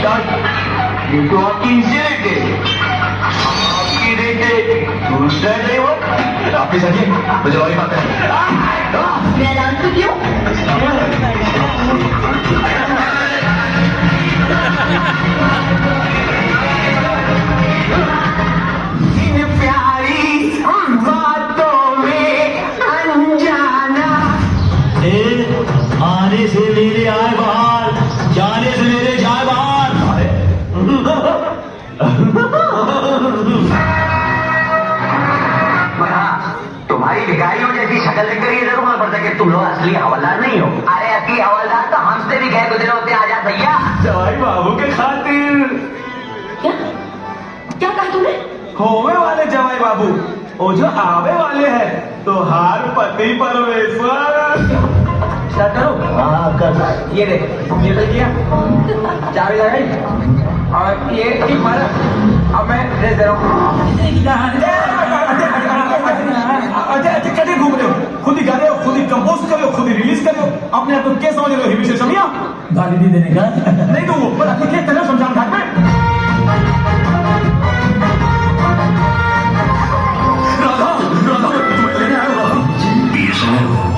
ये तो आपकी इंसिडेंट है, आपकी रेट है दूसरा ड्राइवर। आपके साथ मुझे वही बात है। मैं डांस तो क्यों? इन प्यारी बातों में अनजाना, आने से मेरे आए बाहर, जाने से मेरे जाए बाहर। तुम्हारी भिखारियों जैसी शक्ल देखकर ये जरूर मालूम पड़ता है कि तुम लोग असली हवलदार नहीं हो। अरे असली हवलदार तो हमसे भी गए गुजरे होते। आजाद भैया, जवाई बाबू के खातिर। क्या क्या कहा तूने? होवे वाले जवाई बाबू, वो जो आवे वाले हैं, तो हार पति परमेश्वर। स्टार्ट करो। हाँ कर। ये देख, ये तो किया, चाबी लगाई और ये ठीक मारा। अब मैं दे दे रहा हूँ। कटे घूम रहे हो, खुद ही गा रहे हो, खुद ही कंपोज कर रहे हो, खुद ही रिलीज कर रहे हो। अपने आप को क्या समझ रहे हो? हिमेश रेशमिया गाली नहीं देने का। नहीं दूंगा, पर अपने क्या कर रहे हो शमशान घाट में? राधा, राधा तुम्हें लेने आया राधा।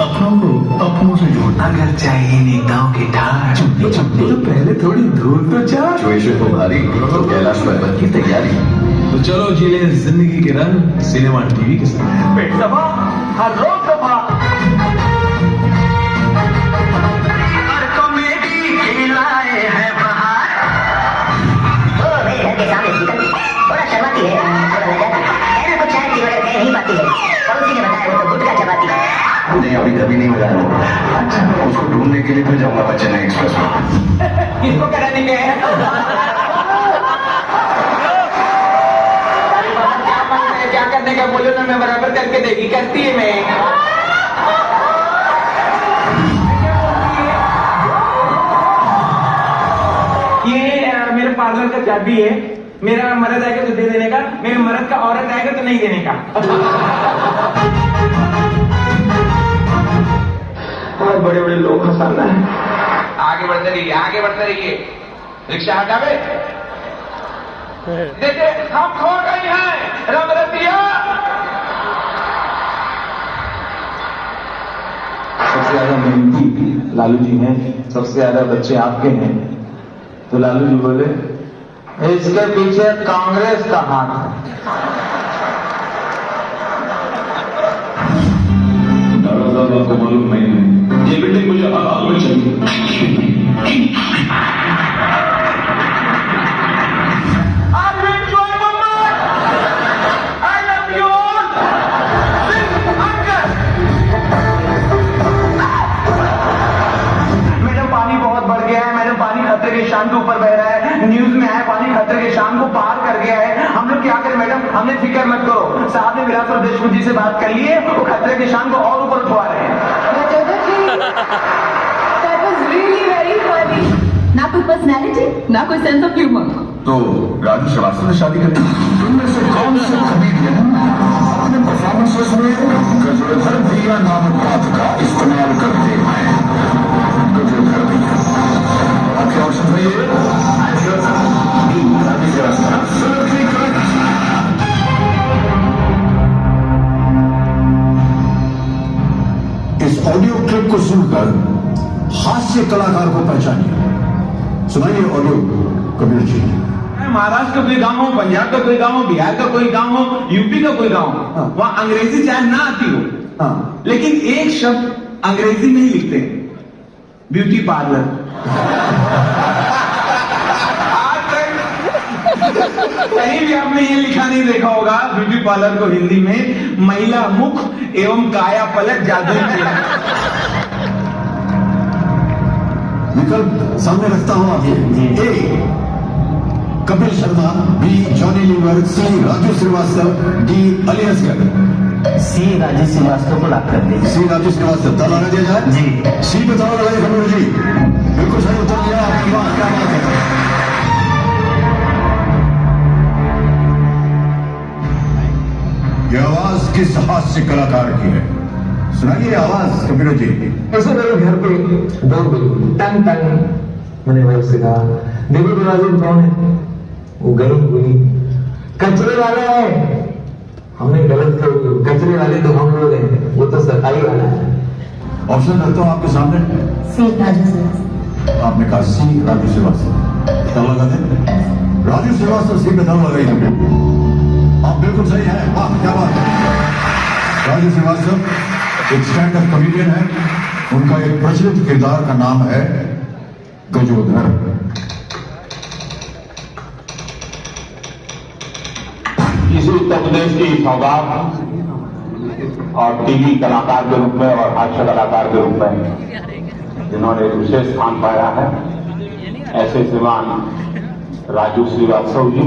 अपनों को अपनों से जोड़। अगर चाहिए नेताओं की ठाठ, तो पहले थोड़ी धूल तो चाट। सिचुएशन को भारी तो कैलाश पर्वत की तैयारी। तो चलो जी ले जिंदगी के रंग सिनेमा टीवी के साथ। पेट दफा, हर रोज दफा, हर कॉमेडी खिलाए हैं बाहर। वो मेरे घर के सामने शीतल थोड़ा शर्माती है, थोड़ा लजाती है, कहना कुछ चाय की वजह कह नहीं पाती है। पड़ोसी ने बताया वो तो गुटखा चबाती है। नहीं अभी कभी नहीं मिला। अच्छा उसको ढूंढने के लिए फिर जाऊंगा मैं चेन्नई एक्सप्रेस में। किसको कराने के हैं? क्या करने का बोलो ना, मैं बराबर करके देगी। करती है मैं। ये मेरे पार्लर का चाबी है। मेरा मर्द आएगा तो दे देने का, मेरे मर्द का औरत आएगा तो नहीं देने का। बहुत बड़े बड़े लोग हंसाना है। आगे बढ़ते रहिए, आगे बढ़ते रहिए। रिक्शा हटावे। देखिए हम खो गई हैं रमरतिया। सबसे ज्यादा मेहनती लालू जी हैं, सबसे ज्यादा बच्चे आपके हैं। तो लालू जी बोले इसके पीछे कांग्रेस का हाथ है। दादा साहब आपको मालूम नहीं है, ये बिल्डिंग मुझे आग में चाहिए। खतरे के निशान के ऊपर बह रहा है। न्यूज में आया पानी खतरे के निशान को पार कर गया है। हम लोग क्या करें मैडम? हमने फिक्र मत करो, साहब ने विरासत देशमुख जी से बात कर लिए, वो खतरे के निशान को और ऊपर उठवा रहे हैं। That was really very funny. ना कोई पर्सनैलिटी, ना कोई सेंस ऑफ ह्यूमर। तो राजू श्रीवास्तव से शादी करें। उनमें से कौन से कॉमेडियन अपने परफॉर्मेंसेस में गजलधर भैया नामक बात का इस्तेमाल करते हैं? गजलधर भैया क्या ऑप्शन है? ये इस ऑडियो क्लिप को सुनकर हास्य कलाकार को पहचानिए। सुनाइए ऑडियो कबीर जी। महाराष्ट्र का कोई गांव हो, पंजाब का कोई गांव हो, बिहार का कोई गांव हो, यूपी का कोई गांव हो, वहां अंग्रेजी चाहे ना आती हो, लेकिन एक शब्द अंग्रेजी में ही लिखते हैं, ब्यूटी पार्लर। आज तक कहीं भी आपने ये लिखा नहीं देखा होगा ब्यूटी पार्लर को हिंदी में महिला मुख एवं काया पलट जादू किया। विकल्प सामने रखता हूं आप। A Kapil Sharma, B Johnny Lever, C Raju Srivastava, D Ali Asgar. C Raju Srivastava को लॉक कर दीजिए। सी राजू श्रीवास्तव ताला लगा दिया जाए जी। सी पे ताला लगाइए कपिल जी। बिल्कुल सही उत्तर दिया आपकी। बात क्या बात है? ये आवाज किस हास्य कलाकार की है? सुनाइए आवाज कपिल जी। ऐसे मेरे घर पे दो टन टन मैंने भाई उससे कहा देखो मुलाजिम कौन है? वो गई बोली कचरे वाला है। हमने गलत कर दिया, कचरे वाले तो हम लोग हैं, वो तो सफाई वाला है। ऑप्शन रखता हूँ आपके सामने। सी राजू श्रीवास्तव। आपने कहा सी राजू श्रीवास्तव। क्या लगा थे? राजू श्रीवास्तव सी पे दम लगाई हमने। आप बिल्कुल सही हैं। वाह क्या बात है। राजू श्रीवास्तव एक स्टैंड अप कॉमेडियन है। उनका एक प्रचलित किरदार का नाम है गजोधर। इसी उत्तर प्रदेश की सौगात और टीवी कलाकार के रूप में और हास्य कलाकार के रूप में जिन्होंने एक विशेष स्थान पाया है, ऐसे श्रीमान राजू श्रीवास्तव जी।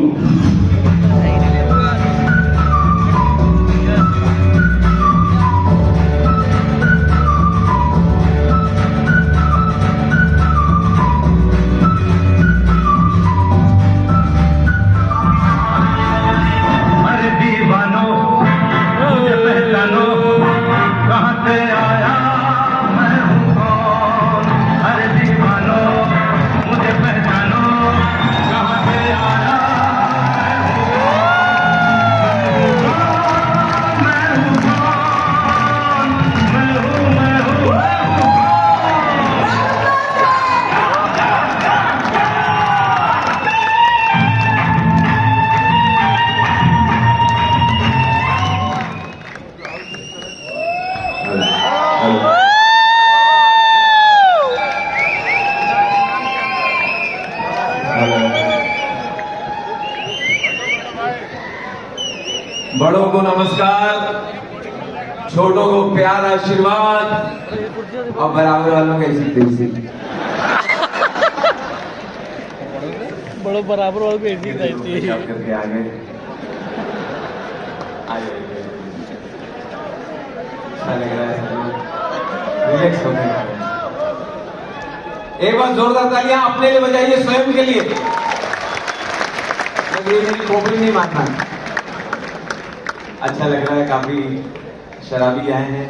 बड़ों को नमस्कार, छोटों को प्यार आशीर्वाद और बराबर वालों को ऐसी तैसी। बड़ो बराबर वालों को ऐसी तैसी करके आगे अच्छा लग रहा है, रिलैक्स होने का। एक बार जोरदार तालियां अपने लिए बजाइए, स्वयं के लिए। ये मेरी खोपड़ी नहीं मानना। अच्छा लग रहा है, काफी शराबी आए हैं,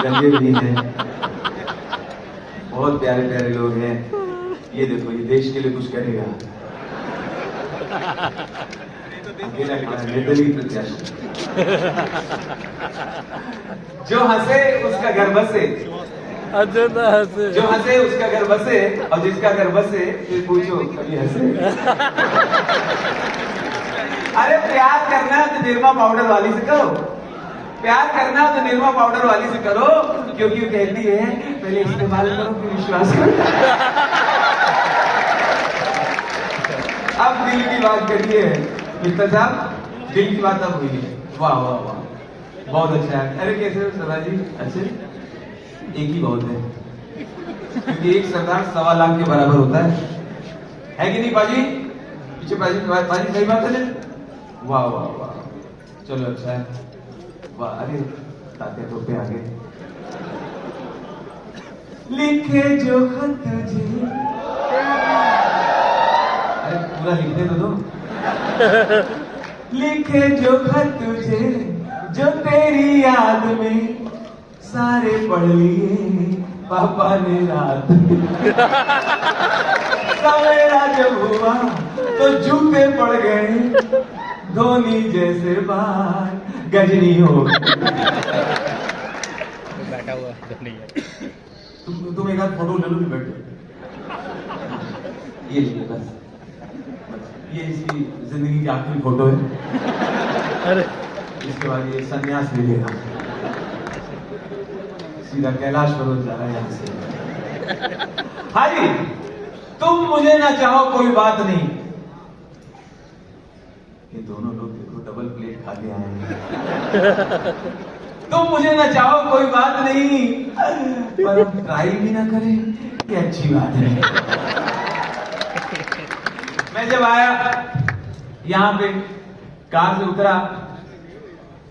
गंजे भी हैं, बहुत प्यारे प्यारे लोग हैं। ये देखो, ये देश के लिए कुछ करेगा। अकेला निर्दलीय प्रत्याशी। जो हंसे उसका घर बसे, जो हंसे उसका घर बसे, और जिसका घर बसे फिर पूछो कभी हंसे। अरे प्यार करना है तो निरमा पाउडर वाली से करो, प्यार करना है तो निरमा पाउडर वाली से करो, क्योंकि वो कहती है पहले इस्तेमाल करो फिर विश्वास करो। अब दिल की बात करिए मिस्टर साहब, दिल की बात अब हुई है। वाह वाह वाह, बहुत अच्छा है। अरे कैसे हो सरदार जी? अच्छे, एक ही बहुत है, क्योंकि एक सरदार 1.25 लाख के बराबर होता है कि नहीं पाजी? पीछे पाजी सही बात है। वाह वाह वाह, चलो अच्छा है। वाह, अरे ताते टोपे आगे लिखे जो खत तुझे, अरे पूरा लिखने तो दो। लिखे जो खत तुझे जो तेरी याद में, सारे पढ़ लिए पापा ने रात। सवेरा जब हुआ तो जूते पड़ गए, धोनी जैसे बाल गजनी हो। बैठा हुआ धोनी है। तुम एक आध फोटो ले लो, बैठो। ये लीजिए बस, ये इसकी जिंदगी की आखिरी फोटो है। अरे इसके बाद ये संन्यास ले लेगा, सीधा कैलाश पर्वत जा रहा है यहाँ से। हाजी, तुम मुझे ना चाहो कोई बात नहीं। ये दोनों लोग देखो डबल प्लेट खा के आए हैं। तुम मुझे ना चाहो कोई बात नहीं, पर हम ट्राई भी ना करें ये अच्छी बात है। मैं जब आया यहाँ पे, कार से उतरा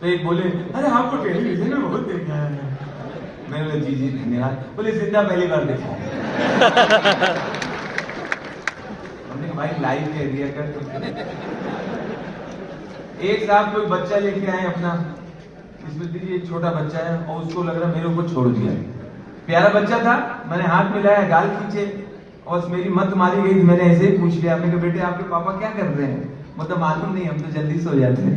तो एक बोले, अरे आपको टेलीविजन में बहुत देखा है। मैंने बोला जी जी धन्यवाद। बोले जिंदा पहली बार देखा है। हमने कहा भाई लाइव कह दिया कर। एक साहब कोई बच्चा लेके आए अपना, इसमें दीजिए एक छोटा बच्चा है और उसको लग रहा मेरे ऊपर छोड़ दिया। प्यारा बच्चा था, मैंने हाथ मिलाया, गाल खींचे, और मेरी मत मारी गई, मैंने ऐसे ही पूछ लिया, मैंने कहा बेटे आपके पापा क्या कर रहे हैं? मतलब मालूम नहीं, हम तो जल्दी सो जाते हैं।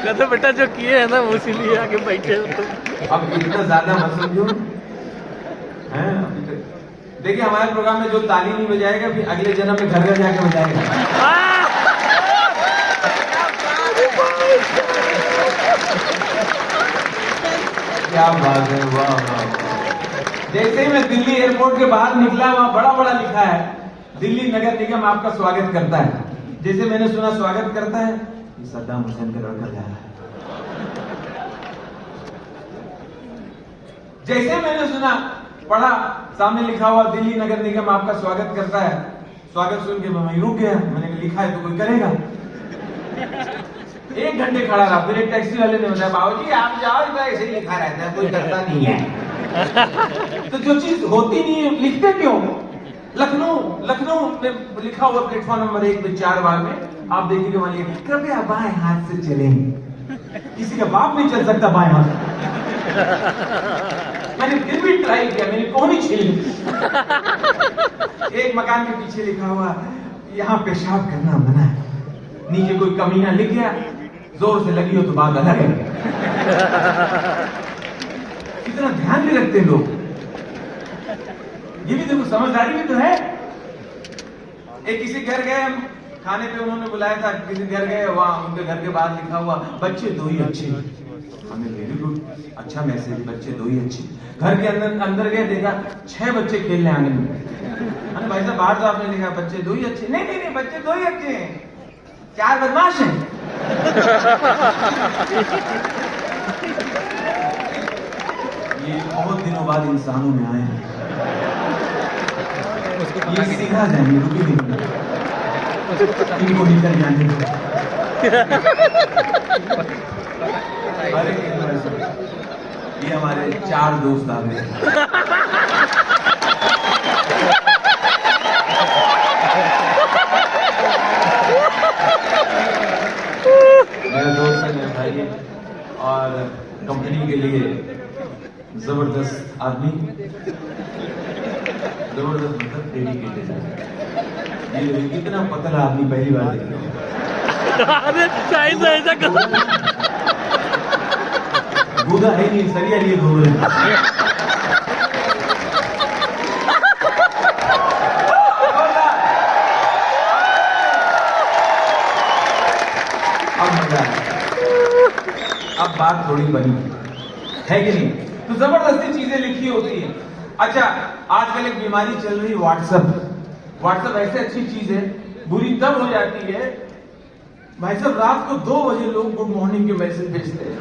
कहते बेटा जो किए है ना वो इसीलिए आके बैठे हो तुम। अब इतना ज्यादा मत समझो हैं। देखिए हमारे प्रोग्राम में जो ताली नहीं बजाएगा फिर अगले जन्म में घर घर जाके बजाएगा। क्या बात है, वाह वाह। जैसे ही मैं दिल्ली एयरपोर्ट के बाहर निकला, वहां बड़ा बड़ा लिखा है दिल्ली नगर निगम आपका स्वागत करता है। जैसे मैंने सुना स्वागत करता है, सद्दाम हुसैन का लड़का जा रहा है। जैसे मैंने सुना, पढ़ा, सामने लिखा हुआ दिल्ली नगर निगम आपका स्वागत करता है, स्वागत सुन के मैं वहीं रुक गया। मैंने कहा लिखा है तो कोई करेगा। 1 घंटे खड़ा रहा, फिर एक टैक्सी वाले ने बताया बाबूजी आप जाओ, इधर ऐसे ही लिखा रहता है, कोई करता नहीं है। तो जो चीज होती नहीं है लिखते क्यों? लखनऊ में लिखा हुआ प्लेटफॉर्म नंबर 1 पे 4 बार में आप देखिए वहां लिखा कृपया बाएं हाथ से चलें। किसी का बाप नहीं चल सकता बाएं हाथ। मैंने फिर भी ट्राई किया, मैंने कोहनी छीन ली। एक मकान के पीछे लिखा हुआ यहाँ पेशाब करना मना है। नीचे कोई कमीना लिख गया, जोर से लगी हो तो बात अलग है। कितना ध्यान भी रखते हैं लोग, ये भी देखो समझदारी भी तो है। एक किसी घर गए हम खाने पे, उन्होंने बुलाया था, किसी घर गए, वहां उनके घर के बाहर लिखा हुआ बच्चे 2 ही अच्छे। हमें वेरी गुड, अच्छा मैसेज, बच्चे 2 ही अच्छे। घर के अंदर गए, देखा 6 बच्चे खेल रहे आंगन में। अरे भाई साहब बाहर तो आपने लिखा बच्चे 2 ही अच्छे। नहीं बच्चे 2 ही अच्छे हैं, 4 बदमाश हैं। ये बहुत दिनों बाद इंसानों में आए हैं, ये सीधा जाएंगे, रुके नहीं, इनको निकल जाने दो। अरे ये हमारे 4 दोस्त आ गए। मेरे दोस्त है, मेरे भाई है, और कंपनी के लिए जबरदस्त आदमी, जबरदस्त मतलब डेडिकेटेड है। ये कितना पतला आदमी पहली बार देख रहा हूं। अरे ऐसा गुदा है नहीं, सरिया लिए घूम रहे। अब मजा है, अब बात थोड़ी बनी है कि नहीं? तो जबरदस्ती चीजें लिखी होती है। अच्छा, आजकल एक बीमारी चल रही है व्हाट्सएप ऐसे अच्छी चीज है, बुरी तब हो जाती है भाई साहब रात को 2 बजे लोग गुड मॉर्निंग के मैसेज भेजते हैं।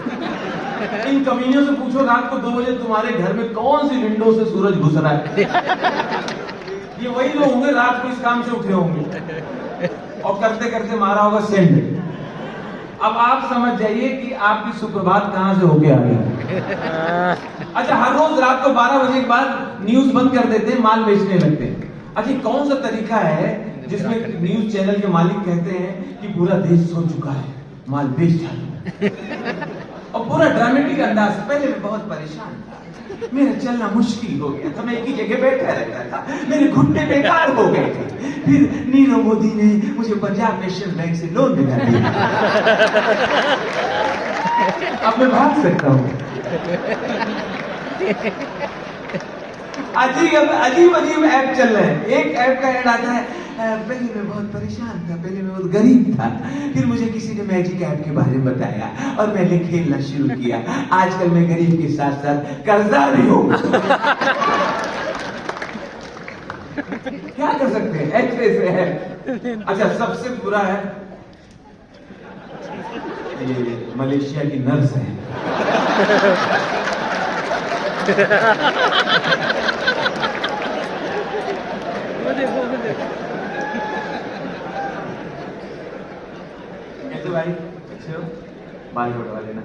इन कमीनियों से पूछो रात को 2 बजे तुम्हारे घर में कौन सी विंडो से सूरज घुस रहा है। ये वही लोग होंगे रात को इस काम से उठे होंगे और करते करते मारा होगा सेंड। अब आप समझ जाइए कि आपकी सुप्रभात कहां से होके आ गई। अच्छा, हर रोज रात को 12 बजे के बाद न्यूज बंद कर देते हैं, माल बेचने लगते हैं। अच्छा, कौन सा तरीका है जिसमें न्यूज चैनल के मालिक कहते हैं कि पूरा देश सो चुका है, माल बेच डालो, और पूरा ड्रामेटिक अंदाज। पहले मैं बहुत परेशान था, मेरा चलना मुश्किल हो गया था, मैं एक ही जगह बैठा रहता था, मेरे घुटने बेकार हो गए थे। फिर नीरव मोदी ने मुझे पंजाब नेशनल बैंक से लोन दिला दिया, अब मैं भाग सकता हूँ। अजीब ऐप चल रहे हैं। एक ऐप का ऐड आता है, पहले मैं बहुत परेशान था, पहले मैं बहुत गरीब था, फिर मुझे किसी ने मैजिक ऐप के बारे में बताया और मैंने खेलना शुरू किया। आजकल मैं गरीब के साथ साथ कर्जदार भी हूँ। क्या कर सकते हैं, ऐसे है। अच्छा, सबसे बुरा है ये मलेशिया की नर्स है। कैसे भाई, अच्छे हो? बाल कटवा लेना।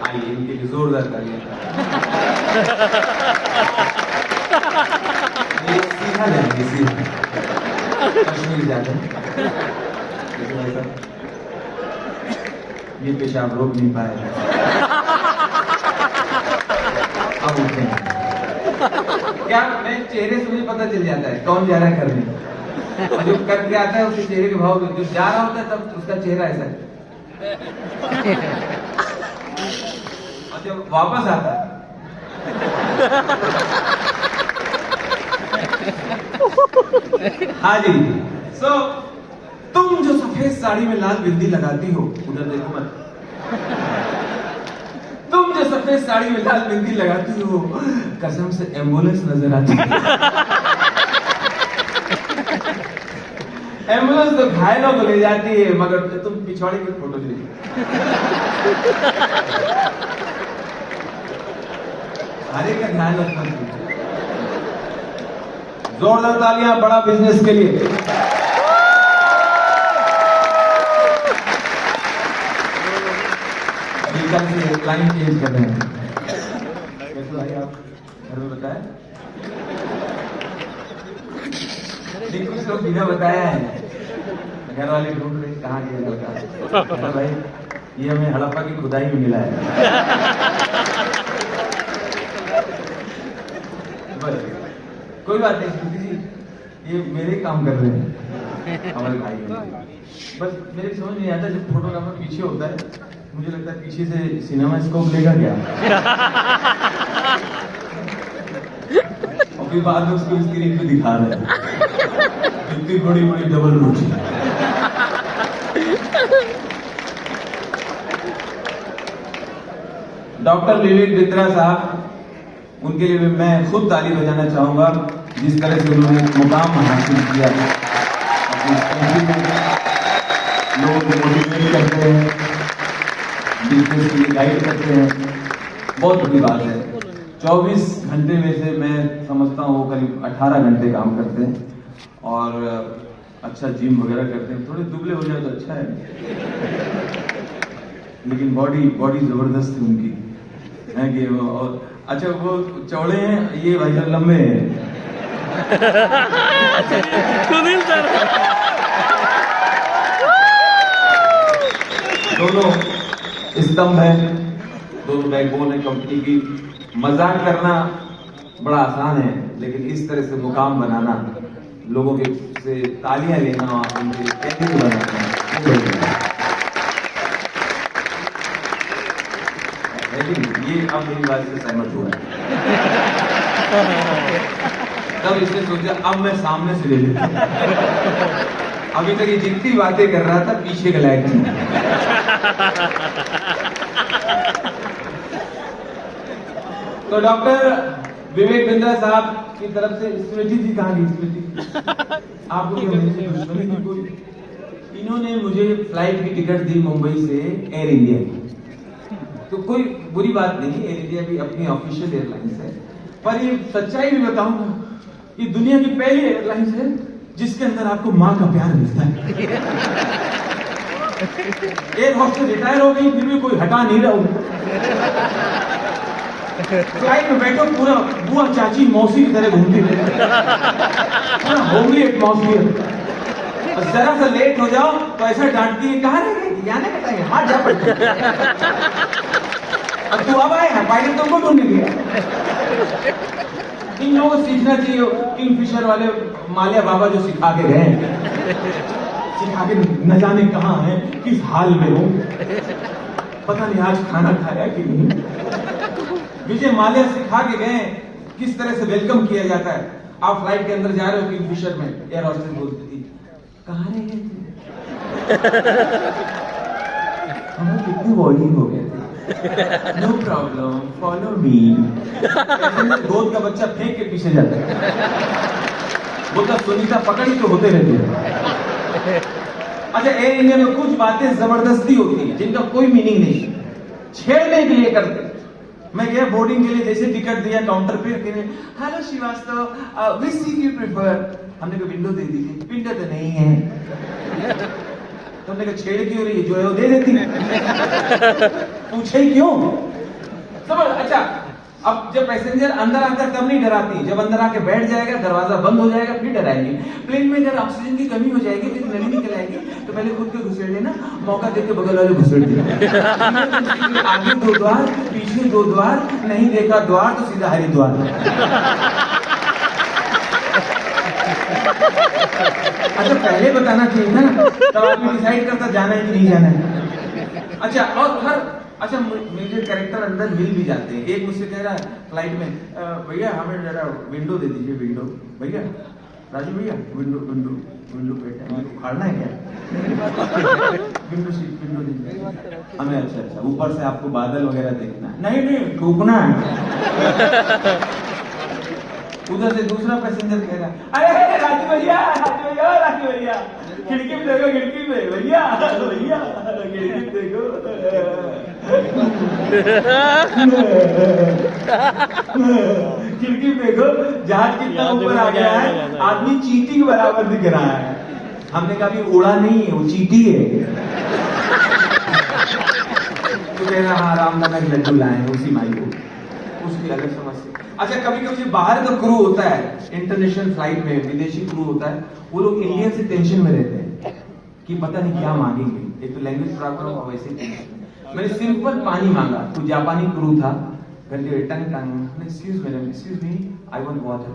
आइए इनके लिए जोरदार तालियां। ये सीधा जाएंगे, सीधा कश्मीर जाते हैं। ये पेशाब रोक नहीं पाएगा। अब उठे क्या मैं चेहरे से मुझे पता चल जाता है कौन जा रहा है करने, और जो करके आता है उसके चेहरे के भाव, जो जा रहा होता है तब उसका चेहरा ऐसा है, और जब वापस आता है हाँ जी। सो तुम जो सफेद साड़ी में लाल बिंदी लगाती हो, उधर देखो मत, तुम जो सफेद साड़ी में लाल बिंदी लगाती हो, कसम से एम्बुलेंस नजर आती है। एम्बुलेंस तो घायलों को ले जाती है, मगर तुम पिछवाड़े की फोटो ले हरे का ध्यान रखना। जोरदार तालियां बड़ा बिजनेस के लिए। कल से लाइन चेंज कर रहे हैं। कैसे भाई आप घर में बताया? कुछ लोग बिना बताया है, घर वाले ढूंढ रहे कहाँ गया लड़का। भाई ये हमें हड़प्पा की खुदाई में मिला है। बस कोई बात नहीं स्मृति जी, ये मेरे काम कर रहे हैं हमारे भाई। बस मेरे समझ नहीं आता, जब फोटोग्राफर पीछे होता है मुझे लगता है पीछे से सिनेमा स्कोप लेगा क्या, और फिर बाद में उसको स्क्रीन पे दिखा रहे हैं इतनी बड़ी बड़ी डबल रोटी। डॉक्टर विवेक बिंद्रा साहब, उनके लिए मैं खुद ताली बजाना चाहूंगा, जिस तरह से उन्होंने मुकाम हासिल किया, अपनी कंट्री में लोगों को मोटिवेट करते हैं, बिजनेस के लिए गाइड करते हैं, बहुत बड़ी बात है। 24 घंटे में से मैं समझता हूँ वो करीब 18 घंटे काम करते हैं, और अच्छा जिम वगैरह करते हैं। थोड़े दुबले हो जाए तो अच्छा है, लेकिन बॉडी जबरदस्त है उनकी है कि वो। और अच्छा वो चौड़े हैं, ये भाई साहब लंबे हैं। सुनील सर दोनों स्तंभ है, दोनों बैकबोन है कंपनी की। मजाक करना बड़ा आसान है, लेकिन इस तरह से मुकाम बनाना, लोगों के से तालियां लेना, उनके कैसे बनाना, लेकिन ये अब मेरी बात से सहमत हुआ है। तब इसने सोचा अब मैं सामने से ले लेता हूं। अभी तक ये जितनी बातें कर रहा था पीछे के लायक थी। तो डॉक्टर विवेक बिंद्रा साहब की तरफ से स्मृति जी कहाँ गई? स्मृति आपको क्या मेरे से दुश्मनी थी कोई? इन्होंने मुझे फ्लाइट की टिकट दी मुंबई से एयर इंडिया की। तो कोई बुरी बात नहीं, एयर इंडिया भी अपनी ऑफिशियल एयरलाइंस है, पर ये सच्चाई भी बताऊंगा, ये दुनिया की पहली एयरलाइंस है जिसके अंदर आपको माँ का प्यार मिलता है। एक हॉस्टल रिटायर हो गई, फिर भी कोई हटा नहीं रहा। फ्लाइट में बैठो, पूरा बुआ चाची मौसी की तरह घूमती है, पूरा होमली एटमॉस्फियर। और जरा सा लेट हो जाओ तो ऐसा डांटती है, कहाँ रह गई? आने का टाइम, हाथ जा पड़ती। अब तू अब आए हैं, पायलट तुमको ढूंढने गया। इन लोगों को सीखना चाहिए, किंगफिशर वाले मालिया बाबा जो सिखा के गए, सिखा के न जाने कहाँ है, किस हाल में हो, पता नहीं आज खाना खाया कि नहीं। विजय माल्या सिखा के गए किस तरह से वेलकम किया जाता है। आप फ्लाइट के अंदर जा रहे हो किंगफिशर में, एयर होस्टेस बोलती थी, कहाँ रह गए थे? हमें कितनी बॉडी हो गए थे। No problem, follow me. गोद का बच्चा फेंक के पीछे जाता है, बोलता सुनीता पकड़ी तो होते रहते हैं। अच्छा, एयर इंडिया में कुछ बातें जबरदस्ती होती है जिनका कोई मीनिंग नहीं, छेड़ने के लिए करते। मैं गया बोर्डिंग के लिए, जैसे टिकट दिया काउंटर पे, hello Srivastava, which seat you prefer? हमने को विंडो दे दी थी, विंडो तो नहीं है। तो हमने कहा छेड़ क्यों रही है, जो है वो दे देती। पूछे क्यों? समझ? अच्छा, अब जब पैसेंजर अंदर आता है तब नहीं डराती, जब अंदर आके बैठ जाएगा, दरवाजा बंद हो जाएगा, फिर डराएंगी। प्लेन में अगर ऑक्सीजन की कमी हो जाएगी, फिर नली निकल आएगी, तो तो पहले खुद के घुसेड़ लेना, मौका देख के बगल वाले घुसेड़ देना। आगे 2 द्वार, पीछे 2 द्वार, नहीं देखा द्वार तो सीधा हरिद्वार। अच्छा पहले बताना चाहिए था ना, तब आदमी डिसाइड करता जाना है कि नहीं जाना है। अच्छा और अच्छा मेरे कैरेक्टर अंदर मिल भी जाते हैं। एक मुझसे कह रहा है फ्लाइट में, भैया हमें जरा विंडो दे दीजिए, विंडो भैया, राजू भैया विंडो विंडो विंडो पे उखाड़ना है क्या? विंडो सीट विंडो दीजिए हमें। अच्छा ऊपर से आपको बादल वगैरह देखना है? नहीं ठोकना है। उधर से दूसरा पैसेंजर कह रहा है, अरे राजू भैया खिड़की में देखो, खिड़की में भैया खिड़की में देखो। खिड़की में देखो, जहाज कितना ऊपर आ गया है, आदमी चींटी के बराबर दिख रहा है। हमने कहा भी उड़ा नहीं है, वो चींटी है। तो कह रहा हाँ रामदाना के लड्डू लाए उसी माई को, उसकी अलग समस्या। अच्छा कभी कभी बाहर का क्रू होता है, इंटरनेशनल फ्लाइट में विदेशी क्रू होता है, वो लोग इंडियन से टेंशन में रहते हैं कि पता नहीं क्या मांगेंगे। एक तो लैंग्वेज प्रॉब्लम और वैसे टेंशन। मैंने सिंपल पानी मांगा, तो जापानी क्रू था, करके tongue excuse me I want water.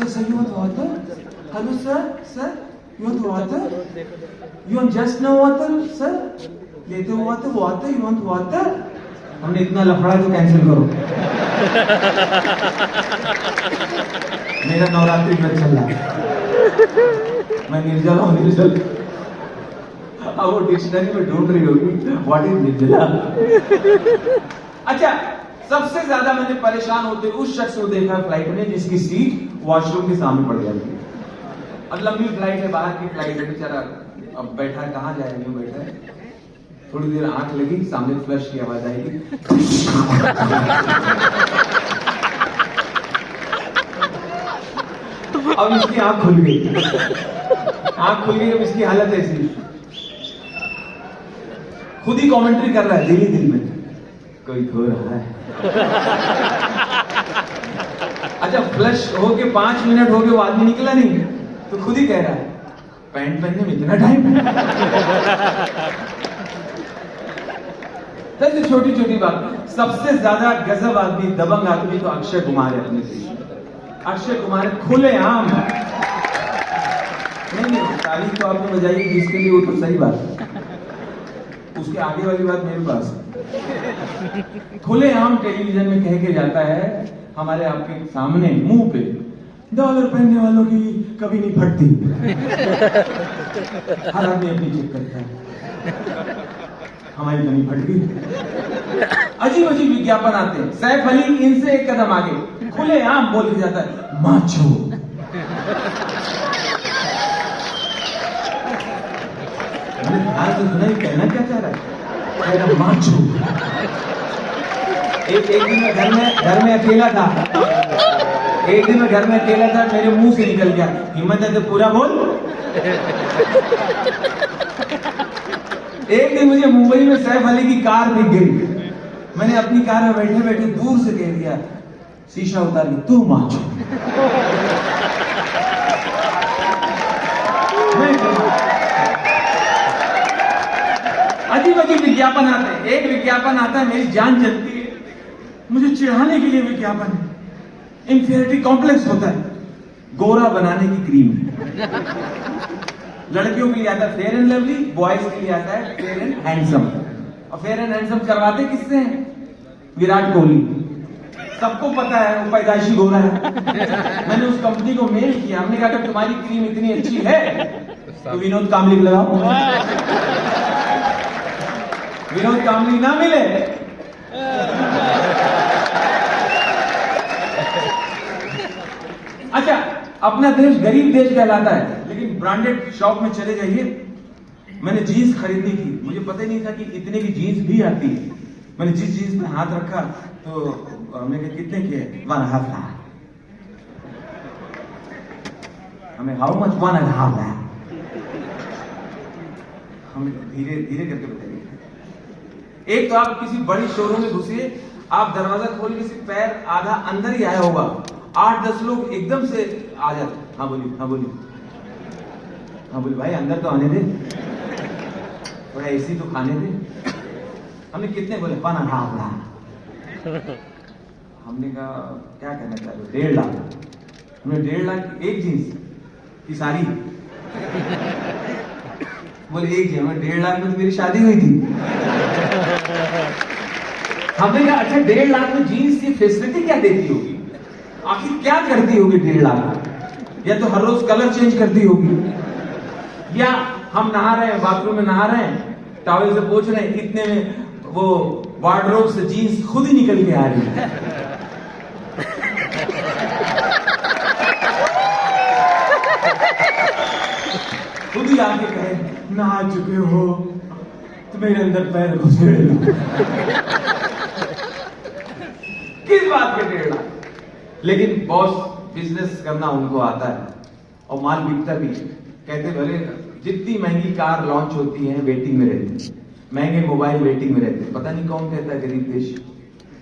Sir you want water? Hello sir you want water? You want just no water sir? लेते हो वाटर यू वांट वाटर? हमने इतना लफड़ा तो कैंसिल करो। मेरा नवरात्रि व्रत चल रहा है, मैं निर्जला हूँ, निर्जल। अब वो डिक्शनरी में ढूंढ रही होगी व्हाट इज निर्जला। अच्छा सबसे ज्यादा मैंने परेशान होते उस शख्स को देखा फ्लाइट में जिसकी सीट वॉशरूम के सामने पड़ जाती है। अब लंबी फ्लाइट है, बाहर की फ्लाइट है, बेचारा अब बैठा है, कहाँ जाए, यूं बैठा है। थोड़ी देर आंख लगी, सामने फ्लश की आवाज आएगी। अब इसकी आंख खुल गई, अब इसकी हालत ऐसी, खुद ही कमेंट्री कर रहा है दिल में, कोई खो रहा है। अच्छा फ्लश होके 5 मिनट हो गए, वो आदमी निकला नहीं, तो खुद ही कह रहा है पैंट पहनने में इतना टाइम। छोटी छोटी बात। सबसे ज्यादा गजब आदमी, दबंग आदमी तो अक्षय कुमार है अपने देश में। अक्षय कुमार खुले आम नहीं, तारीफ तो आपने बजाई जिसके लिए वो तो सही बात है, उसके आगे वाली बात मेरे पास। खुले आम टेलीविजन में कह के जाता है हमारे आपके सामने मुंह पे, डॉलर पहनने वालों की कभी नहीं फटती। हर आदमी अपनी चेक करता है, हमारी तो नहीं फट गई। अजीब अजीब विज्ञापन आते हैं। सैफ अली इनसे एक कदम आगे, खुले आम बोल के जाता है माचो। मैंने ध्यान से सुना, कहना क्या चाह रहा है, कह रहा माचो। एक दिन मैं घर में अकेला था, मेरे मुंह से निकल गया, हिम्मत है तो पूरा बोल। एक दिन मुझे मुंबई में सैफ अली की कार दिख गई, मैंने अपनी कार में बैठे बैठे दूर से कह दिया, शीशा उतार के, तू माचो। अजीब अजीब विज्ञापन आते हैं। एक विज्ञापन आता है मेरी जान चलती है, मुझे चिढ़ाने के लिए विज्ञापन है, इंफीरियरिटी कॉम्प्लेक्स होता है, गोरा बनाने की क्रीम। लड़कियों के लिए आता है फेयर एंड लवली, बॉयज के लिए आता है फेयर एंड हैंडसम। और फेयर एंड हैंडसम करवाते किससे हैं? विराट कोहली। सबको पता है वो पैदाइशी गोरा है। मैंने उस कंपनी को मेल किया, हमने कहा कि तुम्हारी क्रीम इतनी अच्छी है तो विनोद कामली लगाओ। विनोद कामली ना मिले अच्छा अपना देश गरीब देश कहलाता है, लेकिन ब्रांडेड शॉप में चले जाइए, मैंने जीन्स खरीदनी थी, मुझे पता ही नहीं था कि इतने की जीन्स भी आती है। मैंने जिस जीन्स में हाथ रखा तो हमने कहा कितने के? 1.5 लाख। हमें हाउ मच? 1.5 लाख। हमें धीरे धीरे करके बताइए। एक तो आप किसी बड़ी शोरूम में घुसिए, आप दरवाजा खोल के सिर्फ पैर आधा अंदर ही आया होगा, 8-10 लोग एकदम से आ जाते, हाँ बोलिए, हाँ बोलिए, हाँ बोलिए भाई, अंदर तो आने दे, थोड़ा एसी तो खाने दे। हमने कितने बोले? 1.5 लाख। हमने कहा क्या कहना चाह रहे हो? 1.5 लाख। हमने 1.5 लाख एक जींस की सारी? बोले एक जींस। 1.5 लाख में तो मेरी शादी हुई थी। हमने कहा अच्छा 1.5 लाख में जीन्स की फैसिलिटी क्या देती होगी? आखिर क्या करती होगी 1.5 लाख? या तो हर रोज कलर चेंज करती होगी, या हम नहा रहे हैं, बाथरूम में नहा रहे हैं, टॉवल से पोंछ रहे हैं, इतने में वो वार्डरोब से जीन्स खुद ही निकल के आ रही है। खुद ही आके कहे नहा चुके हो तो मेरे अंदर पैर घुसे। किस बात के 1.5 लाख? लेकिन बॉस बिजनेस करना उनको आता है और माल बिकता भी है। कहते भले जितनी महंगी कार लॉन्च होती है वेटिंग में रहती है, महंगे मोबाइल वेटिंग में रहते हैं। पता नहीं कौन कहता है गरीब देश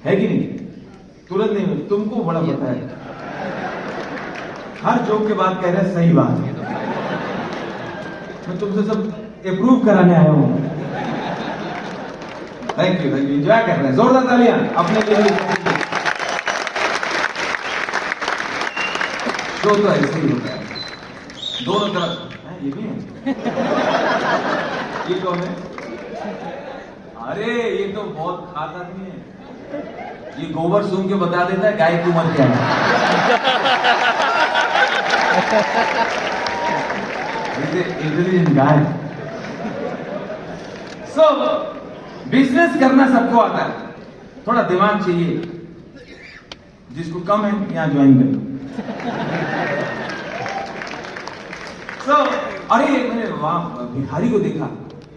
है कि नहीं? तुरंत नहीं, तुमको बड़ा पता है। हर जोक के बाद कह रहे हैं सही बात है। मैं तुमसे सब अप्रूव कराने आया हूं। थैंक यू, एंजॉय कर रहे हैं। जोरदार तालियां अपने लिए। शो तो ऐसे ही होता है, दोनों तरफ। ये भी है? ये कौन है? अरे ये तो बहुत खास आदमी है। ये गोबर सूंघ के बता देता है गाय की उम्र क्या है। इंटेलिजेंट गाय। सो बिजनेस करना सबको आता है, थोड़ा दिमाग चाहिए। जिसको कम है यहां ज्वाइन कर। अरे मैंने वहां भिखारी को देखा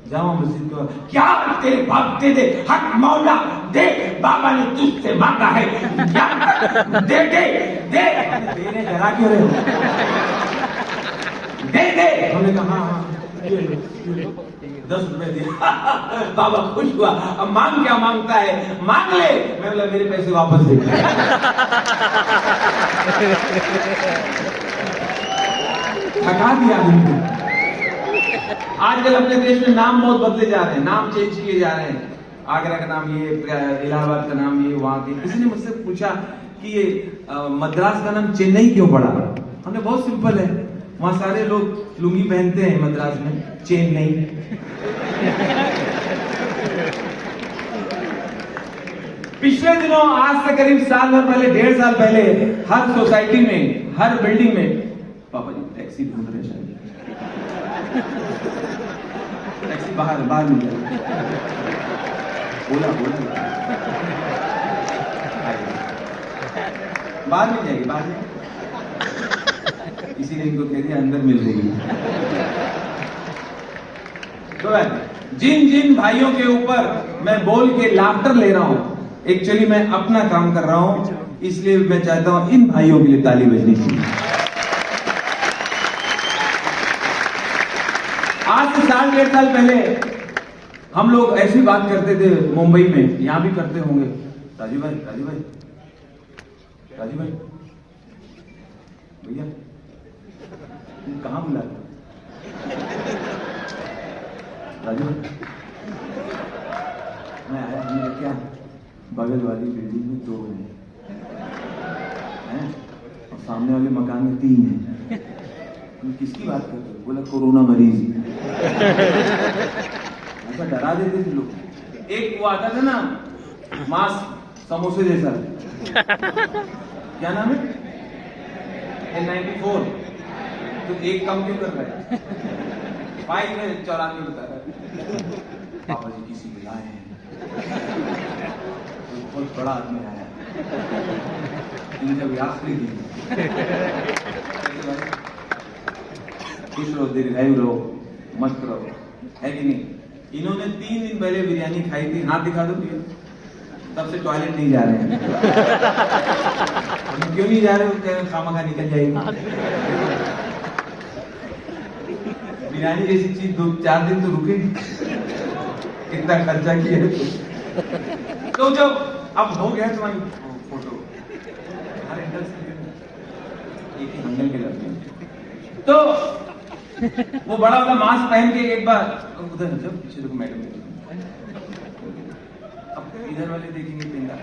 जामा मस्जिद को। क्या तेरे बाप दे दे, हक मौला दे, बाबा ने तुझसे मांगा है, दे दे दे। देने डरा क्यों रहे हो? दे दे। हमने कहा हाँ 10 रुपए दे। बाबा खुश हुआ। अब मांग क्या मांगता है? मांग ले। मैं बोला मेरे पैसे वापस दे। थका दिया आदमी को। आजकल अपने देश में नाम बहुत बदले जा रहे हैं, नाम चेंज किए जा रहे हैं। आगरा का नाम ये, इलाहाबाद का नाम ये, वहां के। किसी ने मुझसे पूछा कि ये मद्रास का नाम चेन्नई क्यों पड़ा? हमने बहुत सिंपल है, वहां सारे लोग लुंगी पहनते हैं मद्रास में, चेन्नई। पिछले दिनों आज से करीब साल भर पहले, 1.5 साल पहले, हर सोसाइटी में, हर बिल्डिंग में पापा जी टैक्सी ढूंढ रहे शायद। टैक्सी बाहर मिल जाए। बोला बाहर मिल जाएगी, बाहर में। किसी ने इनको कह दिया अंदर मिल रही है। तो जिन जिन भाइयों के ऊपर मैं बोल के लाफ्टर ले रहा हूं, एक्चुअली मैं अपना काम कर रहा हूं, इसलिए मैं चाहता हूं इन भाइयों के लिए ताली बजनी चाहिए। आज से 1.5 साल पहले हम लोग ऐसी बात करते थे मुंबई में, यहां भी करते होंगे। राजू भाई भैया कहां बुला? राजू मैं आया, हमने क्या बगल वाली बिल्डिंग में 2 हैं और सामने वाले मकान में 3 हैं। किसकी बात करते हो? बोला कोरोना मरीज। ऐसा डरा देते थे लोग। एक वो आता था ना मास्क समोसे जैसा, क्या नाम है? N94। तो एक कम क्यों कर रहा है? 5 में 94 बता रहा है। पापा जी किसी को लाए हैं, तो बहुत बड़ा आदमी आया, इनका व्यास नहीं दिया। खुश रहो, दीर्घायु रहो, मस्त रहो, है कि नहीं? इन्होंने 3 दिन पहले बिरयानी खाई थी। हाथ दिखा दो भैया। तब से टॉयलेट नहीं जा रहे हैं। क्यों नहीं जा रहे हो? खामखा निकल जाएगी। बिरयानी जैसी चीज 2-4 दिन तो रुकेगी। इतना खर्चा किया तो जब अब हो गया तुम्हारी फोटो, हर एंगल से एक ही एंगल के लगते हैं। तो वो बड़ा वाला मास्क पहन के एक बार उधर जब पीछे देखो मैडम, अब इधर वाले देखेंगे पिंगा।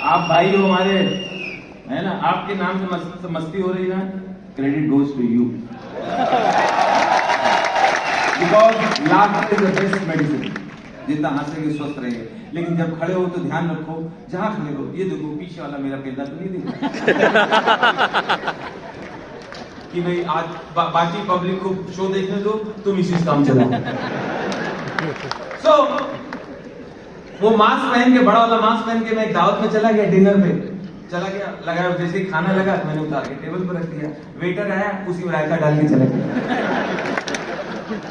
आप भाई हो हमारे, है ना, आपके नाम से मस्ती हो रही है, credit goes to you, because laughter is the best medicine. जितना हंसेंगे स्वस्थ रहेंगे, लेकिन जब खड़े हो तो ध्यान रखो जहां खड़े हो। ये देखो पीछे वाला मेरा पेंदा तो नहीं दिख रहा कि भाई आज बाकी पब्लिक को शो देखने दो, तुम इसी काम चलाओ। सो वो मास्क पहन के, बड़ा वाला मास्क पहन के मैं एक दावत में चला गया, डिनर पे चला गया, लगा जैसे ही खाना लगा मैंने उतार के टेबल पर रख दिया। वेटर आया, उसी में रायता डाल के चला गया,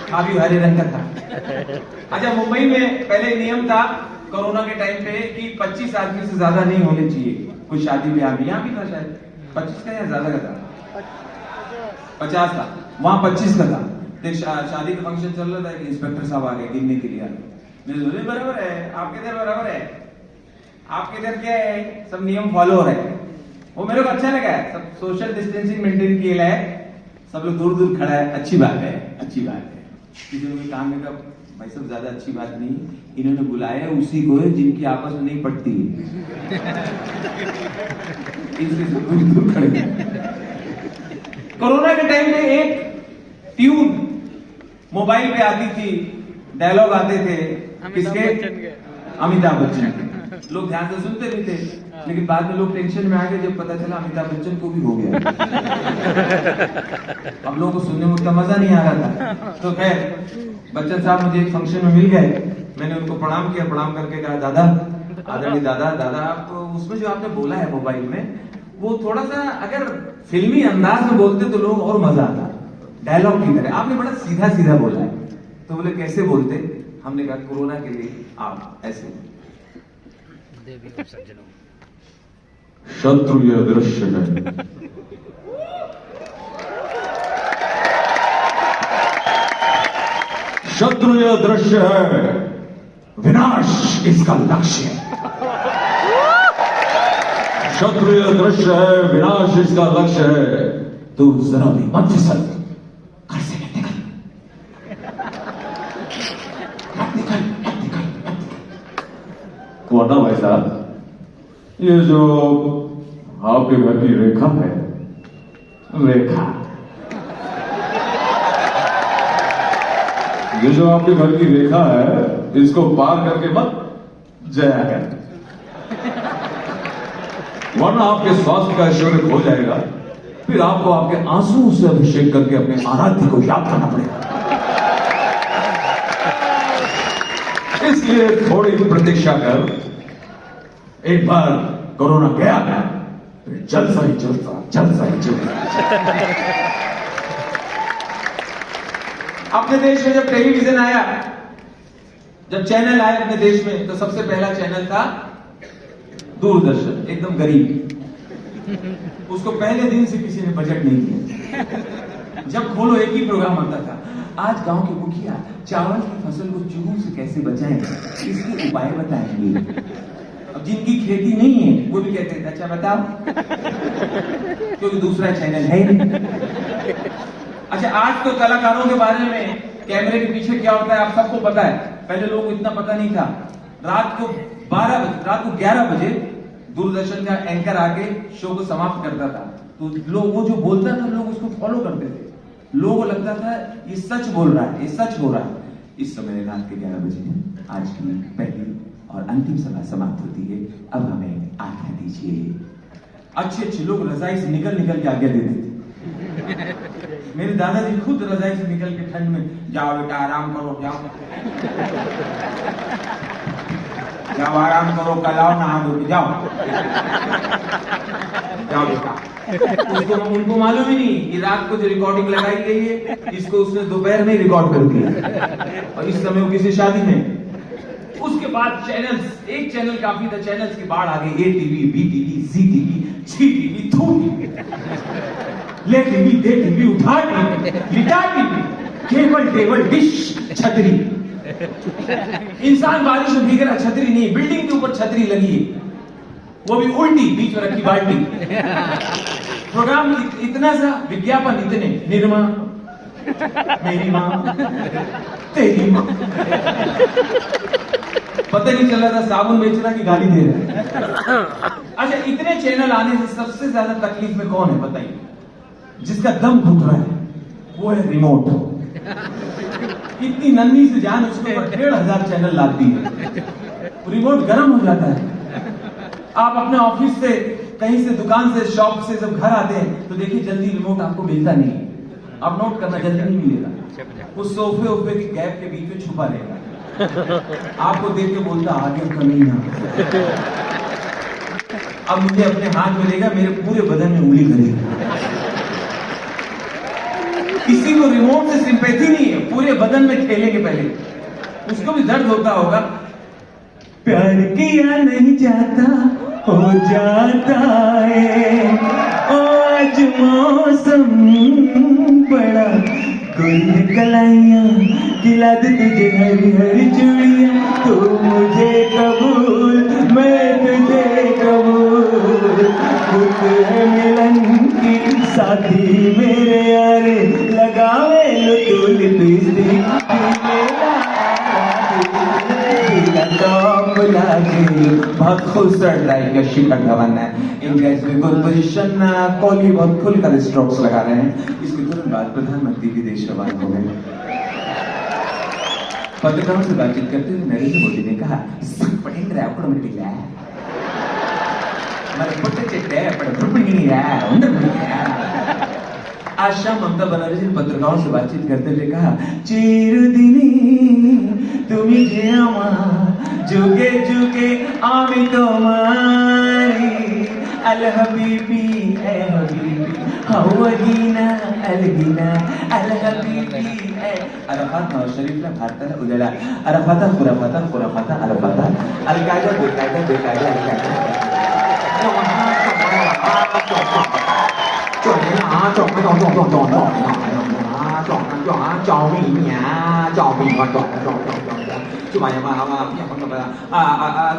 काफी हरे रंग का था। अच्छा, मुंबई में पहले नियम था कोरोना के टाइम पे कि 25 आदमी से ज्यादा नहीं होने चाहिए कोई शादी ब्याह में। यहाँ भी था शायद 25 का या ज्यादा का था, 50 था, वहां 25 का था। तो शादी का फंक्शन चल रहा था, एक इंस्पेक्टर साहब आ गए गिनने के लिए। मैंने बोले बराबर है, आपके इधर बराबर है, आपके इधर क्या है, सब नियम फॉलो हो रहे हैं। वो मेरे को अच्छा लगा है, सब सोशल डिस्टेंसिंग मेंटेन किया है, सब लोग दूर दूर खड़ा है, अच्छी बात है, अच्छी बात है। किसी ने काम में कहा भाई सब ज्यादा अच्छी बात नहीं, इन्होंने बुलाया उसी को है जिनकी आपस में नहीं पड़ती इसलिए दूर दूर खड़े। कोरोना के टाइम में एक ट्यून मोबाइल पे आती थी, डायलॉग आते थे, किसके? अमिताभ बच्चन के। लोग ध्यान से सुनते नहीं थे, लेकिन बाद में लोग टेंशन में आ गए जब पता चला अमिताभ बच्चन को भी हो गया। अब लोगों को सुनने में उतना मजा नहीं आ रहा था। तो खैर बच्चन साहब मुझे एक फंक्शन में मिल गए, मैंने उनको प्रणाम किया, प्रणाम करके कहा दादा, आदरणीय दादा, दादा आप उसमें जो आपने बोला है मोबाइल में, वो थोड़ा सा अगर फिल्मी अंदाज में बोलते तो लोग और मजा आता, डायलॉग की तरह। आपने बड़ा सीधा सीधा बोला है। तो बोले कैसे बोलते? हमने कहा कोरोना के लिए आप ऐसे। शत्रु यह दृश्य है, शत्रु यह दृश्य है, विनाश इसका लक्ष्य है। शत्रु यह दृश्य है, विनाश इसका लक्ष्य है। तू जरा भी मत फिसल, घर से निकल, वरना भाई साहब ये जो आपके घर की रेखा है, रेखा, ये जो आपके घर की रेखा है, इसको पार करके मत जाया कर, वरना आपके स्वास्थ्य का ऐश्वर्य खो जाएगा। फिर आपको आपके आंसू से अभिषेक करके अपने आराध्य को याद करना पड़ेगा। इसलिए थोड़ी प्रतीक्षा कर, एक बार कोरोना गया फिर जलसा ही जलसा, जलसा ही जलसा। अपने देश में जब टेलीविजन आया, जब चैनल आए अपने देश में, तो सबसे पहला चैनल था दूरदर्शन, एकदम गरीब। उसको पहले दिन से किसी ने बजट नहीं दिया। जब खोलो एक ही प्रोग्राम आता था, आज गांव के मुखिया चावल की फसल को चूहों से कैसे बचाएं, इसके उपाय बताएंगे। अब जिनकी खेती नहीं है वो भी कहते हैं अच्छा बताओ, क्योंकि दूसरा चैनल है नहीं। अच्छा, आज तो कलाकारों के बारे में कैमरे के पीछे क्या होता है आप सबको पता है। पहले लोगों को इतना पता नहीं था। रात को 11 बजे दूरदर्शन का एंकर आके शो को समाप्त करता था, तो लोग वो जो बोलता था लोग उसको फॉलो करते थे। लोगों को लगता था ये सच बोल रहा है, ये सच हो रहा है। इस समय रात के 11 बजे आज की पहली और अंतिम सभा समाप्त होती है, अब हमें आज्ञा दीजिए। अच्छे अच्छे लोग रजाई से निकल के आज्ञा देते थे। मेरे दादाजी खुद रजाई से निकल के ठंड में, जाओ बेटा आराम करो, जाओ जाओ आराम करो, कल आओ नहा धो के जाओ, जाओ बेटा। उनको मालूम ही नहीं कि रात को जो रिकॉर्डिंग लगाई गई है, इसको उसने दोपहर में रिकॉर्ड कर दिया और इस समय वो किसी शादी में। उसके बाद चैनल्स, एक चैनल काफी था, चैनल्स की बाढ़ आ गई। ए टीवी, बी टीवी, सी टीवी, सी टीवी, थू टीवी, ले टीवी, दे टीवी, उठा टीवी, लिटा टीवी। केबल टेबल डिश छतरी। इंसान बारिश में भीग रहा, छतरी नहीं, बिल्डिंग के ऊपर छतरी लगी है, वो भी उल्टी, बीच में रखी बाल्टी। प्रोग्राम इतना सा, विज्ञापन इतने, निर्मा, मेरी माँ, तेरी माँ। पता नहीं चल रहा था साबुन बेच रहा कि गाली दे रहा है। अच्छा, इतने चैनल आने से सबसे ज्यादा तकलीफ में कौन है बताइए? जिसका दम घुट रहा है, वो है रिमोट। इतनी नन्ही से जान उसके ऊपर 1500 चैनल लाती है, रिमोट गर्म हो जाता है। आप अपने ऑफिस से, कहीं से, दुकान से, शॉप से जब घर आते हैं तो देखिए जल्दी रिमोट आपको मिलता नहीं। आप नोट करना, जल्दी नहीं मिलेगा, उस सोफे ओफे के गैप के बीच में छुपा रहेगा। आपको देख के बोलता आगे तो नहीं है। अब मुझे अपने हाथ में लेगा, मेरे पूरे बदन में उंगली करेगा। किसी को रिमोट से सिंपैथी नहीं है, पूरे बदन में खेलेंगे पहले, उसको भी दर्द होता होगा। प्यार किया नहीं जाता, हो जाता है। आज मौसम बड़ा, कोई कलाइयां खिला दे तुझे हरी हरी चूड़ियां, तू मुझे कबूल, मैं तुझे कबूल। खुद है मिलन की साथी मेरे यारे, लगावे लो तू लिपस्टिक, बहुत खूबसूरत ड्राइव का शिखर धवन है। इनका इसमें गुड पोजीशन, कोहली बहुत खुलकर स्ट्रोक्स लगा रहे हैं। इसके तुरंत बाद प्रधानमंत्री विदेश रवाना हो गए। पत्रकारों से बातचीत करते हुए नरेंद्र मोदी ने कहा, आज शाम ममता बनर्जी ने पत्रकारों से बातचीत करते हुए कहा, चिरदिनी তুমি যে আমার যুগে যুগে আমি তোমারি, আল হাবিবি এ হাবিবি হাওয়াগিনা আলগিনা, আল হাবিবি এ আরাফাত নওয়াজ শরীফলা भारताला उद्याला আরাফাতা খুরাফাতা খুরাফাতা আরাফাতা আল কায়দা বেকায়দা বেকায়দা আল কায়দা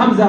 50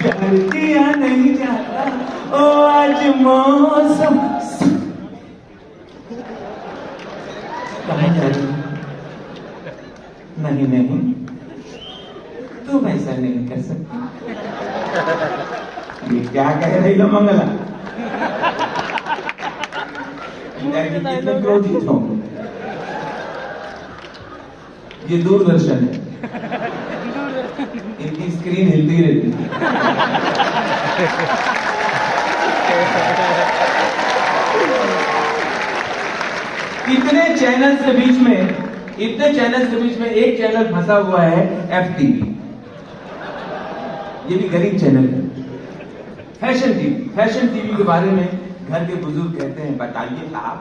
प्यार किया नहीं जाता, ओ आज मौसम। कहाँ जा रही? नहीं, तुम ऐसा नहीं कर सकती। ये क्या कह रही लो मंगला? कितने क्रोधित हो? ये दूरदर्शन है, इनकी स्क्रीन हिलती रहती है। इतने चैनल्स के बीच में एक चैनल फंसा हुआ है FTV। ये भी गरीब चैनल है। फैशन टीवी के बारे में घर के बुजुर्ग कहते हैं, बताइए साहब,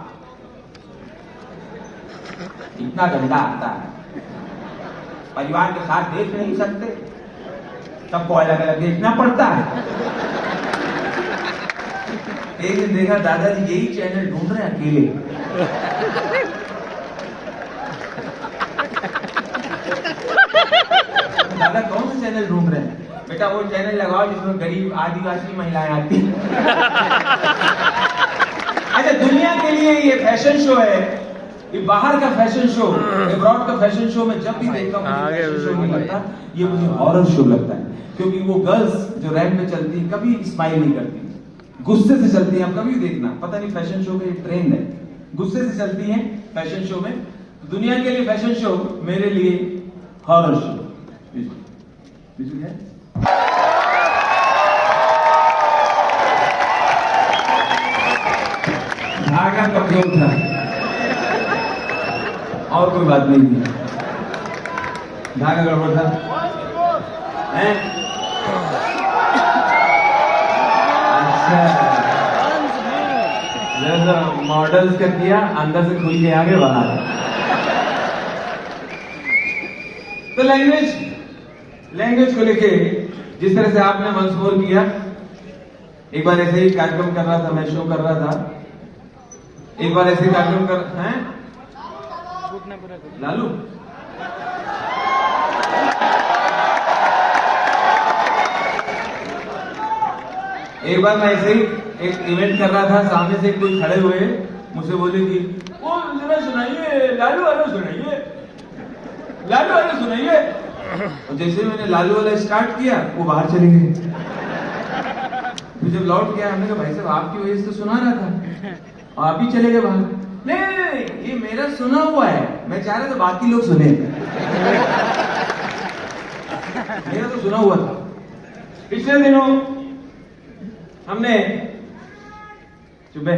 इतना गंदा आता है, परिवार के साथ देख नहीं सकते, सबको अलग अलग देखना पड़ता है। एक दिन देखा दादाजी यही चैनल ढूंढ रहे हैं अकेले। दादा कौन सा चैनल ढूंढ रहे हैं? बेटा वो चैनल लगाओ जिसमें गरीब आदिवासी महिलाएं आती हैं। अच्छा, दुनिया के लिए ये फैशन शो है, ये बाहर का फैशन शो, अब्रॉड का फैशन शो में जब भी देखता हूँ फैशन शो नहीं लगता, ये मुझे हॉरर शो लगता है। क्योंकि वो गर्ल्स जो रैंप में चलती है कभी स्माइल नहीं करती, गुस्से से चलती हैं। आप कभी देखना, पता नहीं फैशन शो का ट्रेंड है, गुस्से से चलती हैं फैशन शो में। दुनिया के लिए फैशन शो, मेरे लिए हॉरर शो। है कमजोर था, और कोई बात नहीं थी, धागा गड़बड़ था हैं? अच्छा, जरा मॉडल्स कर दिया, अंदर से खुल के आगे बाहर। तो लैंग्वेज को लेके जिस तरह से आपने मंच मोर किया, एक बार ऐसे ही कार्यक्रम कर रहा था, मैं शो कर रहा था, एक बार ऐसे ही कार्यक्रम कर हैं लालू, एक बार मैं ऐसे ही एक इवेंट कर रहा था, सामने से कोई खड़े हुए मुझसे बोले कि वो जरा सुनाइए, लालू वाला सुनाइए, लालू वाला सुनाइए। और जैसे मैंने लालू वाला स्टार्ट किया, वो बाहर चले गए। जब लौट गया, हमने कहा भाई साहब आपकी वजह से तो सुना रहा था और आप ही चले गए बाहर। नहीं, ये मेरा सुना हुआ है, मैं चाह रहा था बाकी लोग सुने, मेरा तो सुना हुआ था। पिछले दिनों हमने चुप है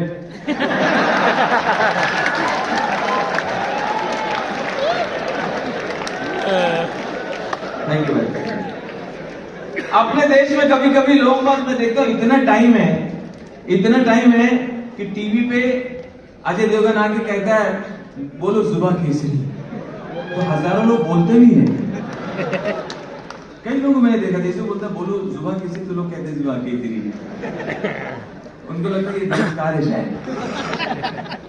थैंक यू भाई। अपने देश में कभी कभी लोग बात मैं देखता हूं, इतना टाइम है कि टीवी पे अजय देवगन आके कहता है बोलो जुबा केसरी, तो हजारों लोग बोलते नहीं है। कई लोगों को मैंने देखा जैसे बोलता बोलो जुबा केसरी, तो लोग कहते हैं जुबा केसरी। उनको लगता है कि संस्कार है शायद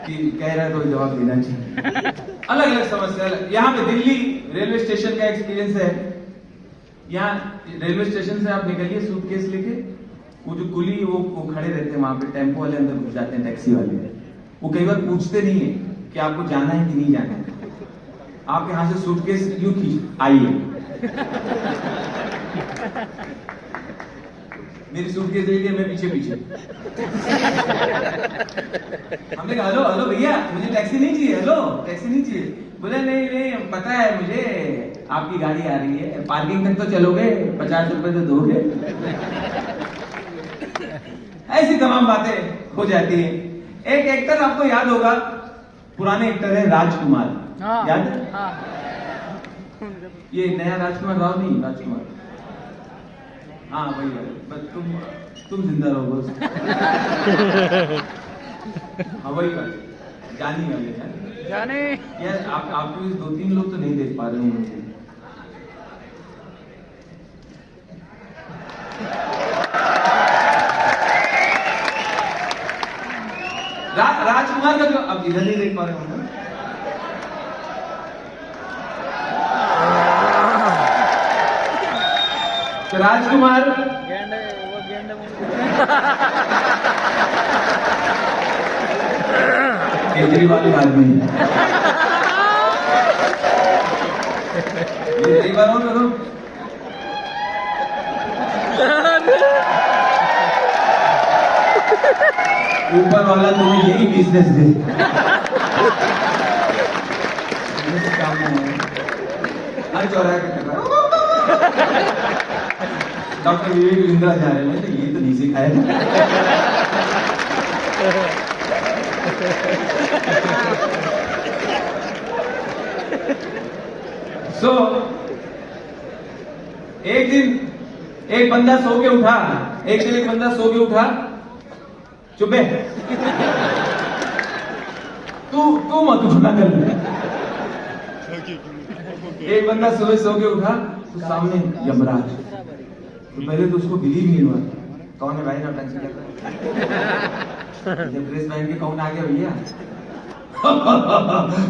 कि कह रहा है तो जवाब देना चाहिए। अलग अलग समस्या। यहाँ पे दिल्ली रेलवे स्टेशन का एक्सपीरियंस है। यहाँ रेलवे स्टेशन से आप निकलिए सूटकेस लेके, वो जो कुली वो खड़े रहते हैं वहां पे, टेम्पो वाले अंदर घुस जाते हैं, टैक्सी वाले, वो कई बार पूछते नहीं है कि आपको जाना है कि नहीं जाना है। आप यहाँ से सूटकेस यूं खींच आइए, मेरी सूटकेस दे दिया, मैं पीछे हमने कहा हेलो हेलो भैया मुझे टैक्सी नहीं चाहिए, हेलो टैक्सी नहीं चाहिए। बोले नहीं पता है मुझे आपकी गाड़ी आ रही है, पार्किंग तक तो चलोगे, 50 रुपए तो दोगे। ऐसी तमाम बातें हो जाती है। एक एक्टर आपको याद होगा, पुराने एक्टर है राजकुमार, याद है? ये नया राजकुमार राव नहीं, राजकुमार, हाँ वही है। बस तुम जिंदा रहो बस। हाँ वही बात, जानी वाले जाने यार। आपको 2-3 लोग तो नहीं देख पा रहे होंगे। राजकुमार का जो अब इधर नहीं देख पा रहे होंगे। तो राजकुमार केजरीवाल आदमी है। एक बार और करो। ऊपर वाला तुम्हें यही बिजनेस दे। हर चौराहे पे कर रहा है। डॉक्टर विवेक इंदिरा जा रहे हैं, तो ये तो नहीं सिखाया। एक दिन एक बंदा सो के उठा, चुपे तू मत उठना कर। एक बंदा सो के उठा, तो सामने यमराज। तो पहले तो उसको बिलीव नहीं हुआ, कौन है भाई ना टैक्सी करता। जब ड्रेस पहन के कौन आ गया भैया,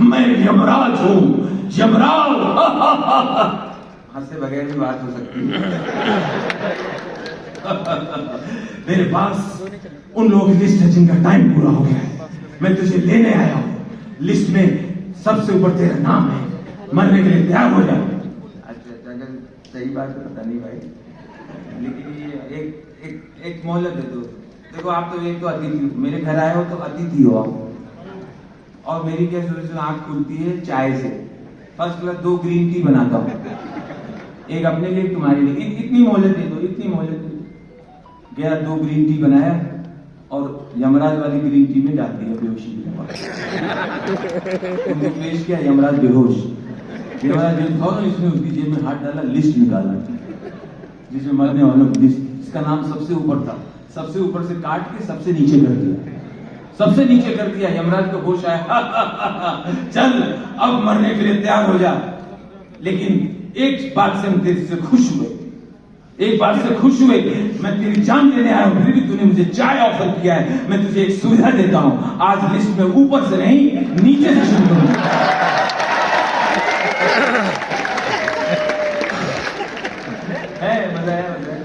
मैं यमराज हूँ, यमराज। हंसे बगैर भी बात हो सकती है। मेरे पास उन लोगों की लिस्ट है जिनका टाइम पूरा हो गया है, मैं तुझे लेने आया हूँ। लिस्ट में सबसे ऊपर तेरा नाम है, मरने के लिए तैयार हो जा। अच्छा अगर सही बात है पता नहीं भाई, लेकिन ये एक मोहलत दे दो। देखो आप तो एक तो अतिथि, मेरे घर आए हो तो अतिथि हो आप। और मेरी क्या सोच, आंख खुलती है चाय से, फर्स्ट क्लास 2 ग्रीन टी बनाता हूँ, एक अपने लिए तुम्हारे लिए। इतनी मोहलत दे दो, इतनी मोहलत दे दो। गया 2 ग्रीन टी बनाया, और यमराज वाली ग्रीन टी में डाल दिया बेहोशी की दवा। उनको पेश किया, यमराज बेहोश। यमराज जो था ना, इसने उसकी जेब में हाथ डाला, लिस्ट निकाला जिसमें मरने वालों की लिस्ट। इसका नाम सबसे ऊपर था, सबसे ऊपर से काट के सबसे नीचे कर दिया, सबसे नीचे कर दिया। यमराज को होश आया, चल अब मरने के लिए तैयार हो जा, लेकिन एक बात से हम तेरे से खुश हुए, एक बात से खुश हुए, मैं तेरी जान देने आया हूं, फिर भी तूने मुझे चाय ऑफर किया है। मैं तुझे एक सुविधा देता हूं, आज लिस्ट में ऊपर से नहीं नीचे से शुरू करूंगा। है मजा है, मजा है।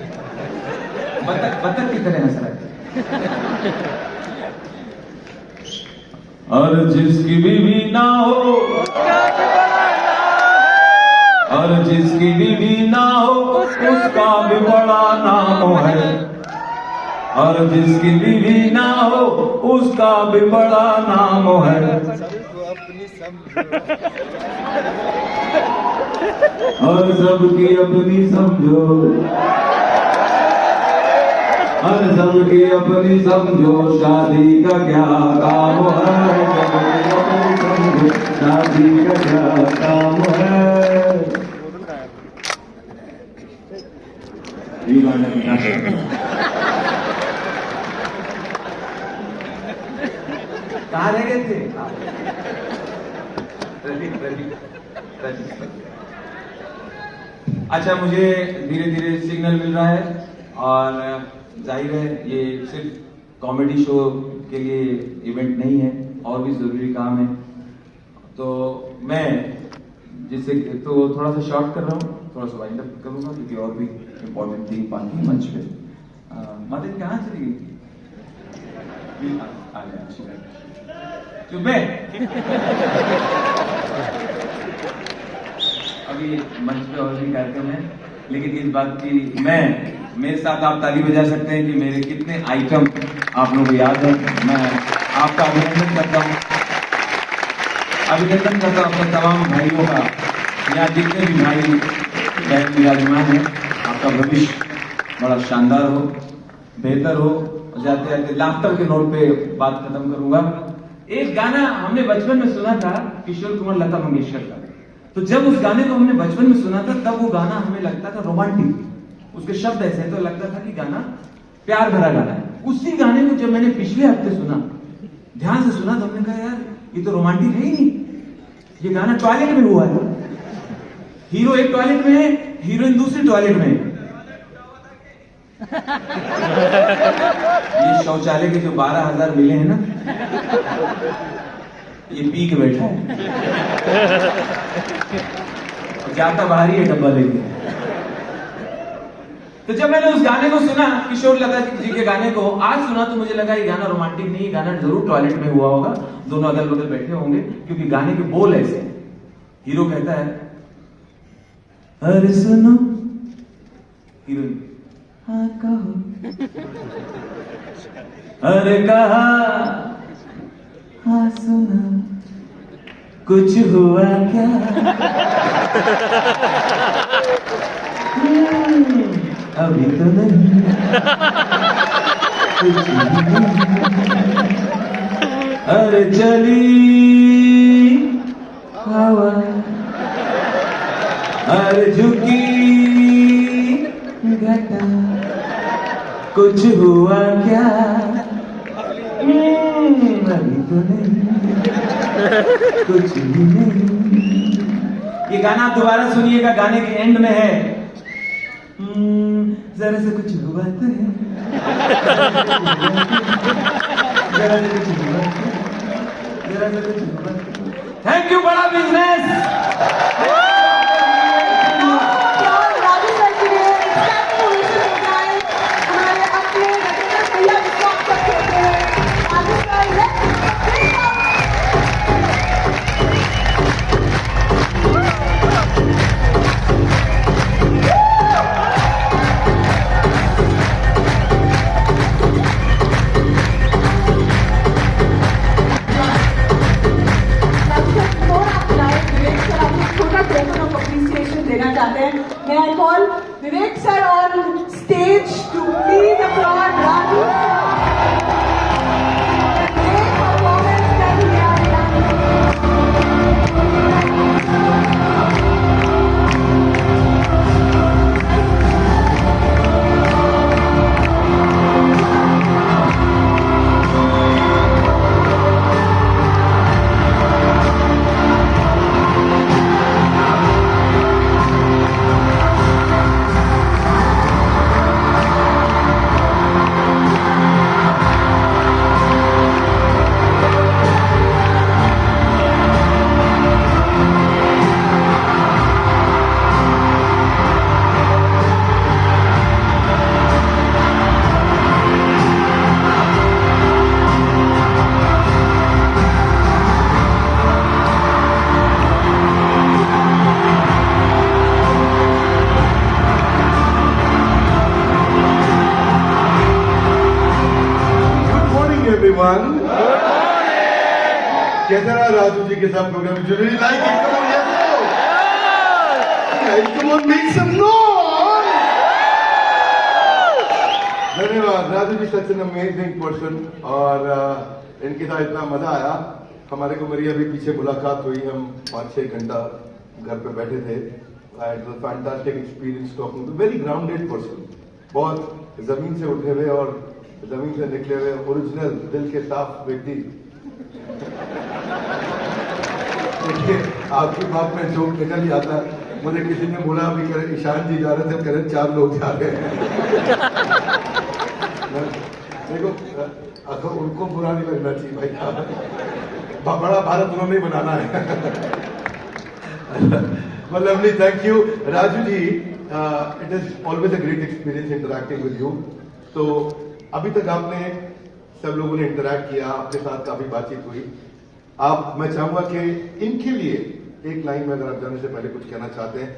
बतख की तरह हंस रहा है। और जिसकी बीवी ना हो, और जिसकी बीवी ना हो उसका भी बड़ा नाम है, और जिसकी बीवी ना हो उसका भी बड़ा नाम है। और सबकी अपनी समझो, और सबकी अपनी समझो, शादी का क्या काम है, सबकी अपनी समझो, शादी का क्या काम है। कहाँ रह गए थे? अच्छा, मुझे धीरे धीरे सिग्नल मिल रहा है, और जाहिर है ये सिर्फ कॉमेडी शो के लिए इवेंट नहीं है, और भी जरूरी काम है। तो मैं जिससे तो थोड़ा सा शॉर्ट कर रहा हूँ, थोड़ा सा वाइंड अप करूंगा, क्योंकि और भी इम्पोर्टेंट थिंग बाकी है मंच पे। मदन कहाँ चली गई थी? चुप है। अभी मंच पे और भी कार्यक्रम है, लेकिन इस बात की मेरे साथ आप ताली बजा सकते हैं कि मेरे कितने आइटम आप लोगों को याद है। मैं आपका अभिनंदन करता हूँ, अभिनंदन करता हूँ अपने तमाम भाइयों का। यहाँ जितने भी भाई बहन विराजमान है, आपका भविष्य बड़ा शानदार हो, बेहतर हो। जाते जाते लाफ्टर के नोट पे बात खत्म करूंगा। एक गाना हमने बचपन में सुना था, किशोर कुमार लता मंगेशकर का। तो जब उस गाने को हमने बचपन में सुना था, तब वो गाना हमें लगता था रोमांटिक, उसके शब्द ऐसे तो लगता था कि गाना प्यार भरा गाना है। उसी गाने को जब मैंने पिछले हफ्ते सुना, ध्यान से सुना, तो हमने कहा यार ये तो रोमांटिक है ही नहीं, ये गाना टॉयलेट में हुआ है। हीरो एक टॉयलेट में है, हीरोइन दूसरी टॉयलेट में है। ये शौचालय के जो 12,000 मिले हैं ना, ये पी के बैठा है, जाता बाहर ही है डब्बा लेके। तो जब मैंने उस गाने को सुना, किशोर लता जी के गाने को आज सुना, तो मुझे लगा ये गाना रोमांटिक नहीं, गाना जरूर टॉयलेट में हुआ होगा, दोनों अगल बगल बैठे होंगे, क्योंकि गाने के बोल ऐसे। हीरो कहता है अरे सुनो, हीरोइन हाँ कहो, अरे कहा हाँ सुना, कुछ हुआ क्या? अभी तो नहीं, कुछ नहीं। अरे चली हवा, अरे झुकी घटा, कुछ हुआ क्या? अभी तो नहीं, कुछ भी नहीं। ये गाना आप दोबारा सुनिएगा, गाने के एंड में है जरा से कुछ हुआ तो है, जरा से कुछ हुआ, जरा से कुछ हुआ। थैंक यू, बड़ा बिजनेस। एवरीवन। कैसा रहा राजू जी के साथ programme? You really like it? Come on yes guys, come on make some noise. धन्यवाद Raju ji, such an amazing person. और इनके साथ इतना मजा आया। हमारे को मेरी अभी पीछे मुलाकात हुई, हम 5-6 घंटा घर पे बैठे थे। Fantastic experience talking to very grounded person, बहुत जमीन से उठे हुए और जमीन से निकले हुए ओरिजिनल दिल के साफ व्यक्ति। देखिए आपकी बात में जोक निकल ही आता है। मुझे किसी ने बोला अभी करें ईशान जी जा रहे थे, करें 4 लोग जा रहे हैं। देखो अगर उनको बुरा नहीं लगना चाहिए भाई, बड़ा भारत उन्होंने बनाना है। Lovely, thank you Raju ji. It is always a great experience interacting with you. तो अभी तक आपने सब लोगों ने इंटरैक्ट किया, आपके साथ काफी बातचीत हुई। मैं चाहूंगा कि इनके लिए एक लाइन में अगर आप जाने से पहले कुछ कहना चाहते हैं।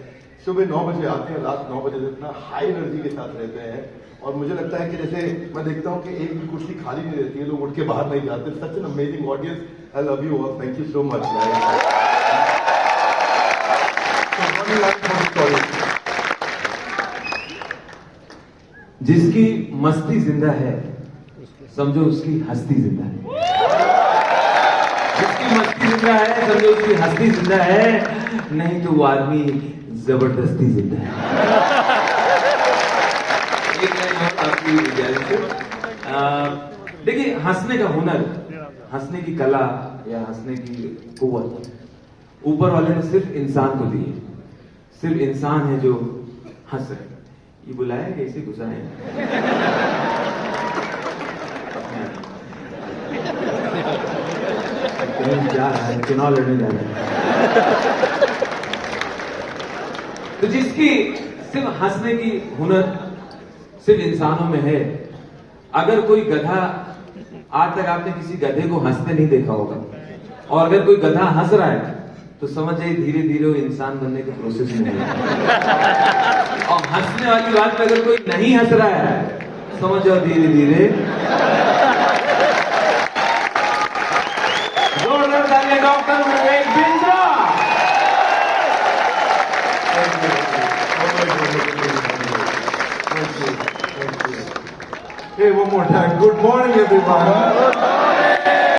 सुबह 9 बजे आते हैं, रात 9 बजे इतना हाई एनर्जी के साथ रहते हैं। और मुझे लगता है कि जैसे मैं देखता हूं कि एक भी कुर्सी खाली नहीं रहती है, लोग उठ के बाहर नहीं जाते। सच an amazing audience. I love you all, thank you so much. जिसकी मस्ती जिंदा है, समझो उसकी हस्ती जिंदा है। जिसकी मस्ती जिंदा है, समझो उसकी हस्ती जिंदा है, नहीं तो वो आदमी जबरदस्ती जिंदा है। एक लाइन और आपकी गुजारिश है। देखिए, हंसने का हुनर, हंसने की कला या हंसने की कुव्वत ऊपर वाले ने सिर्फ इंसान को दी है। सिर्फ इंसान है जो हंस रहे। ये बुलाया कि ऐसे घुसाए? जा रहा है, चुनाव लड़ने जा रहा है। तो जिसकी सिर्फ हंसने की हुनर सिर्फ इंसानों में है। अगर कोई गधा, आज तक आपने किसी गधे को हंसते नहीं देखा होगा, और अगर कोई गधा हंस रहा है तो समझ जाइए धीरे धीरे वो इंसान बनने के प्रोसेस में है। और हंसने वाली बात में अगर कोई नहीं हंस रहा है, समझ जाओ धीरे धीरे। जोरदार तालियां doctor Vivek Bindra. Hey, one more time. Good morning, everyone.